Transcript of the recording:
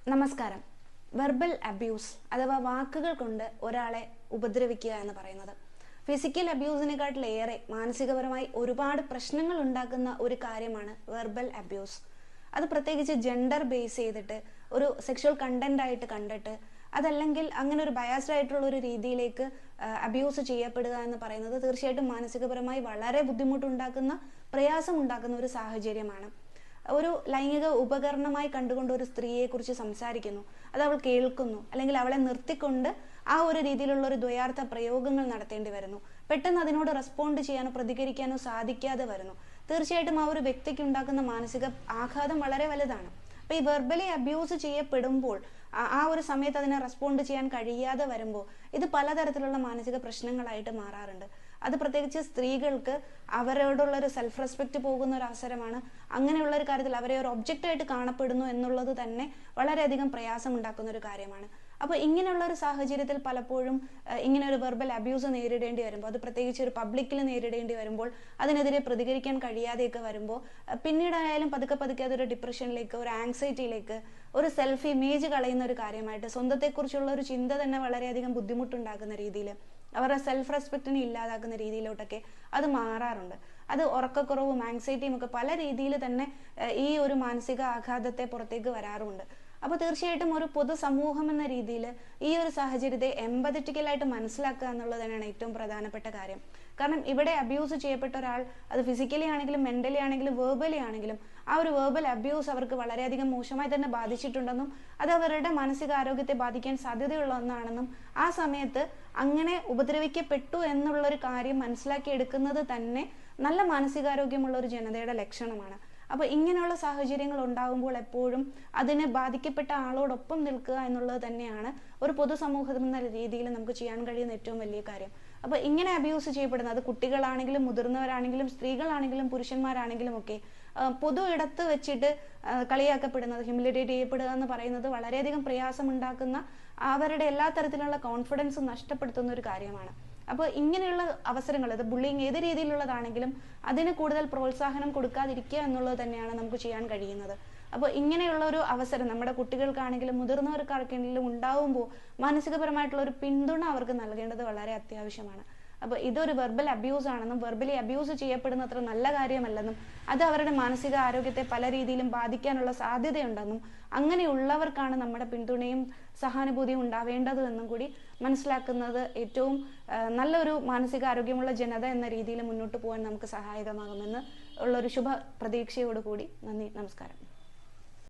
നമസ്കാരം. Verbal abuse അഥവാ വാക്കുകൾ കൊണ്ട് ഒരാളെ ഉപദ്രവിക്കുക എന്ന് പറയുന്നത് ഫിസിക്കൽ അബ്യൂസിനെക്കാട്ടിലേറെ മാനസികപരമായി ഒരുപാട് പ്രശ്നങ്ങൾ ഉണ്ടാക്കുന്ന ഒരു കാര്യമാണ് വെർബൽ അബ്യൂസ്. അത് പ്രത്യേകിച്ച് ജെൻഡർ ബേസ് ചെയ്തിട്ട് ഒരു സെക്ഷൽ കണ്ടന്റ് ആയിട്ട് കണ്ടിട്ട് അതല്ലെങ്കിൽ അങ്ങനെ ഒരു ബയാസ്ഡ് ആയിട്ടുള്ള ഒരു രീതിയിലേക്ക് അബ്യൂസ് ചെയ്യപ്പെടുക എന്ന് പറയുന്നത് തീർച്ചയായിട്ടും മാനസികപരമായി വളരെ ബുദ്ധിമുട്ടുണ്ടാക്കുന്ന, പ്രയാസം ഉണ്ടാക്കുന്ന ഒരു സാഹചര്യമാണ്. ഒരു ലൈംഗിക ഉപകരണമായി കണ്ടുകൊണ്ട് ഒരു സ്ത്രീയെ കുറിച്ച് സംസാരിക്കുന്നു, അത് അവൾ കേൾക്കുന്നു, അല്ലെങ്കിൽ അവളെ നിർത്തിക്കൊണ്ട് ആ ഒരു രീതിയിലുള്ള ഒരു ദ്വയാർത്ഥ പ്രയോഗങ്ങൾ നടത്തേണ്ടി വരുന്നു. പെട്ടെന്ന് അതിനോട് റെസ്പോണ്ട് ചെയ്യാനോ പ്രതികരിക്കാനോ സാധിക്കാതെ വരുന്നു. തീർച്ചയായിട്ടും ആ ഒരു വ്യക്തിക്ക് ഉണ്ടാക്കുന്ന മാനസിക ആഘാതം വളരെ വലുതാണ്. അപ്പൊ ഈ വെർബലി അബ്യൂസ് ചെയ്യപ്പെടുമ്പോൾ ആ ഒരു സമയത്ത് അതിനെ റെസ്പോണ്ട് ചെയ്യാൻ കഴിയാതെ വരുമ്പോൾ ഇത് പലതരത്തിലുള്ള മാനസിക പ്രശ്നങ്ങളായിട്ട് മാറാറുണ്ട്. അത് പ്രത്യേകിച്ച് സ്ത്രീകൾക്ക് അവരോടുള്ള ഒരു സെൽഫ് റെസ്പെക്ട് പോകുന്ന ഒരു അവസരമാണ്. അങ്ങനെയുള്ള ഒരു കാര്യത്തിൽ അവരെ ഒരു ഒബ്ജക്റ്റ് ആയിട്ട് കാണപ്പെടുന്നു എന്നുള്ളത് തന്നെ വളരെയധികം പ്രയാസം ഉണ്ടാക്കുന്ന ഒരു കാര്യമാണ്. അപ്പോൾ ഇങ്ങനെയുള്ള ഒരു സാഹചര്യത്തിൽ പലപ്പോഴും ഇങ്ങനെ ഒരു വെർബൽ അബ്യൂസ് നേരിടേണ്ടി വരുമ്പോൾ, അത് പ്രത്യേകിച്ച് ഒരു പബ്ലിക്കിൽ നേരിടേണ്ടി വരുമ്പോൾ, അതിനെതിരെ പ്രതികരിക്കാൻ കഴിയാതെയൊക്കെ വരുമ്പോൾ പിന്നീടായാലും പതുക്കെ പതുക്കെ അതൊരു ഡിപ്രഷനിലേക്ക്, ഒരു ആങ്സൈറ്റിയിലേക്ക്, ഒരു സെൽഫ് ഇമേജ് കളയുന്ന ഒരു കാര്യമായിട്ട്, സ്വന്തത്തെക്കുറിച്ചുള്ള ഒരു ചിന്ത തന്നെ വളരെയധികം ബുദ്ധിമുട്ടുണ്ടാക്കുന്ന രീതിയിൽ, അവരുടെ സെൽഫ് റെസ്പെക്റ്റിനെ ഇല്ലാതാക്കുന്ന രീതിയിലോട്ടൊക്കെ അത് മാറാറുണ്ട്. അത് ഉറക്കക്കുറവും ആങ്സൈറ്റിയും ഒക്കെ പല രീതിയിൽ തന്നെ ഈ ഒരു മാനസിക ആഘാതത്തെ പുറത്തേക്ക് വരാറുമുണ്ട്. അപ്പോൾ തീർച്ചയായിട്ടും ഒരു പൊതുസമൂഹം എന്ന രീതിയിൽ ഈ ഒരു സാഹചര്യത്തെ എംപതറ്റിക്കലായിട്ട് മനസ്സിലാക്കുക എന്നുള്ളത് തന്നെയാണ് ഏറ്റവും പ്രധാനപ്പെട്ട കാര്യം. കാരണം ഇവിടെ അബ്യൂസ് ചെയ്യപ്പെട്ട ഒരാൾ, അത് ഫിസിക്കലി ആണെങ്കിലും മെന്റലി ആണെങ്കിലും വേർബലി ആണെങ്കിലും, ആ ഒരു വേർബൽ അബ്യൂസ് അവർക്ക് വളരെയധികം മോശമായി തന്നെ ബാധിച്ചിട്ടുണ്ടെന്നും അത് അവരുടെ മാനസികാരോഗ്യത്തെ ബാധിക്കാൻ സാധ്യതയുള്ള ഒന്നാണെന്നും ആ സമയത്ത് അങ്ങനെ ഉപദ്രവിക്കപ്പെട്ടു എന്നുള്ളൊരു കാര്യം മനസ്സിലാക്കി എടുക്കുന്നത് തന്നെ നല്ല മാനസികാരോഗ്യമുള്ള ഒരു ജനതയുടെ ലക്ഷണമാണ്. അപ്പൊ ഇങ്ങനെയുള്ള സാഹചര്യങ്ങൾ ഉണ്ടാകുമ്പോൾ എപ്പോഴും അതിനെ ബാധിക്കപ്പെട്ട ആളോടൊപ്പം നിൽക്കുക എന്നുള്ളത് തന്നെയാണ് ഒരു പൊതുസമൂഹം എന്ന രീതിയിൽ നമുക്ക് ചെയ്യാൻ കഴിയുന്ന ഏറ്റവും വലിയ കാര്യം. അപ്പൊ ഇങ്ങനെ അബ്യൂസ് ചെയ്യപ്പെടുന്നത്, അത് കുട്ടികളാണെങ്കിലും മുതിർന്നവരാണെങ്കിലും സ്ത്രീകളാണെങ്കിലും പുരുഷന്മാരാണെങ്കിലും ഒക്കെ പൊതു ഇടത്ത് വെച്ചിട്ട് കളിയാക്കപ്പെടുന്നത്, ഹ്യൂമിലിറ്റേറ്റ് ചെയ്യപ്പെടുക എന്ന് പറയുന്നത് വളരെയധികം പ്രയാസം ഉണ്ടാക്കുന്ന, അവരുടെ എല്ലാ തരത്തിലുള്ള കോൺഫിഡൻസും നഷ്ടപ്പെടുത്തുന്ന ഒരു കാര്യമാണ്. അപ്പോൾ ഇങ്ങനെയുള്ള അവസരങ്ങൾ, അത് ബുള്ളിങ് ഏത് രീതിയിലുള്ളതാണെങ്കിലും അതിന് കൂടുതൽ പ്രോത്സാഹനം കൊടുക്കാതിരിക്കുക എന്നുള്ളത് തന്നെയാണ് നമുക്ക് ചെയ്യാൻ കഴിയുന്നത്. അപ്പോൾ ഇങ്ങനെയുള്ള ഒരു അവസരം നമ്മുടെ കുട്ടികൾക്കാണെങ്കിലും മുതിർന്നവർക്കാർക്കെങ്കിലും ഉണ്ടാവുമ്പോൾ മാനസികപരമായിട്ടുള്ള ഒരു പിന്തുണ അവർക്ക് നൽകേണ്ടത് വളരെ അത്യാവശ്യമാണ്. അപ്പോൾ ഇതൊരു വെർബൽ അബ്യൂസ് ആണെന്നും വെർബലി അബ്യൂസ് ചെയ്യപ്പെടുന്ന അത്ര നല്ല കാര്യമല്ലെന്നും അത് അവരുടെ മാനസിക ആരോഗ്യത്തെ പല രീതിയിലും ബാധിക്കാനുള്ള സാധ്യതയുണ്ടെന്നും അങ്ങനെയുള്ളവർക്കാണ് നമ്മുടെ പിന്തുണയും സഹാനുഭൂതിയും ഉണ്ടാവേണ്ടത് എന്നും കൂടി മനസ്സിലാക്കുന്നത് ഏറ്റവും നല്ലൊരു മാനസിക ആരോഗ്യമുള്ള ജനത എന്ന രീതിയിൽ മുന്നോട്ട് പോകാൻ നമുക്ക് സഹായകമാകുമെന്ന് ഉള്ളൊരു ശുഭ പ്രതീക്ഷയോടുകൂടി നന്ദി, നമസ്കാരം.